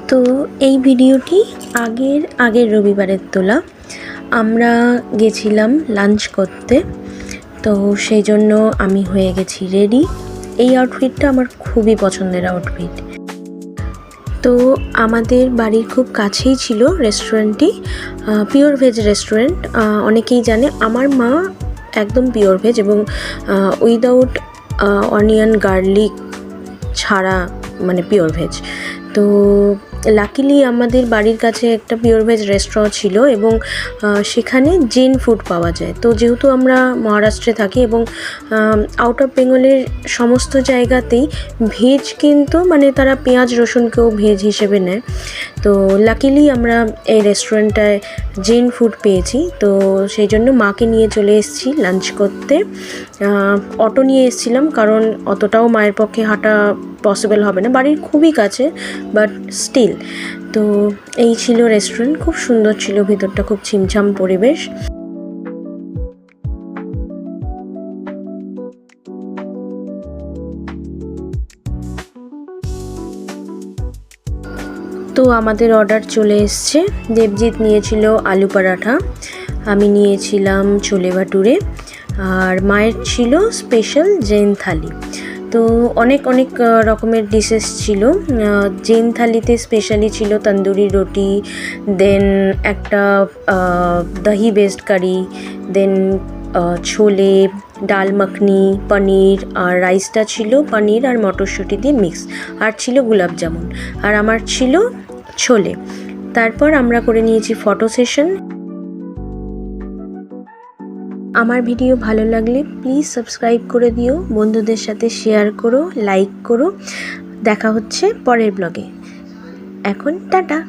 তো এই ভিডিওটি আগের রবিবারের তোলা। আমরা গেছিলাম লাঞ্চ করতে, তো সেই জন্য আমি হয়ে গেছি রেডি। এই আউটফিটটা আমার খুবই পছন্দের আউটফিট। তো আমাদের বাড়ির খুব কাছেই ছিল রেস্টুরেন্টটি, পিওর ভেজ রেস্টুরেন্ট। অনেকেই জানে আমার মা একদম পিওর ভেজ এবং উইদাউট অনিয়ন গার্লিক ছাড়া, মানে পিওর ভেজ। তো লাকিলি আমাদের বাড়ির কাছে একটা পিওর ভেজ রেস্টুরেন্ট ছিল এবং সেখানে জেন ফুড পাওয়া যায়। তো যেহেতু আমরা মহারাষ্ট্রে থাকি এবং আউট অফ বেঙ্গলের সমস্ত জায়গাতেই ভেজ, কিন্তু মানে তারা পেঁয়াজ রসুনকেও ভেজ হিসেবে নেয়। তো লাকিলি আমরা এই রেস্টুরেন্টটায় জেন ফুড পেয়েছি, তো সেই জন্য মাকে নিয়ে চলে এসেছি লাঞ্চ করতে। অটো নিয়ে এসেছিলাম কারণ অতটাও মায়ের পক্ষে হাঁটা পসিবল হবে না, বাড়ির খুবই কাছে, বাট স্টিল। তো এই ছিল রেস্টুরেন্ট, খুব সুন্দর ছিল, ভিতরটা খুব ছিমছাম পরিবেশ। তো আমাদের অর্ডার চলে এসছে। দেবজিৎ নিয়েছিল আলু পরাঠা, আমি নিয়েছিলাম ছোলে ভাটুরে, আর মায়ের ছিল স্পেশাল জৈন থালি। তো অনেক রকমের ডিশেস ছিল। জৈন থালিতে স্পেশালি ছিল তন্দুরি রুটি, দেন একটা দহি বেসড কারি, দেন ছোলে, ডাল মাখনি, পনির, আর রাইসটা ছিল পনির আর মটরশুঁটি দিয়ে মিক্স, আর ছিল গোলাপ জামুন, আর আমার ছিল ছোলে। তারপর আমরা করে নিয়েছি ফটো সেশন। আমার ভিডিও ভালো লাগলে প্লিজ সাবস্ক্রাইব করে দিও, বন্ধুদের সাথে শেয়ার করো, লাইক করো। দেখা হচ্ছে পরের ব্লগে। এখন টাটা।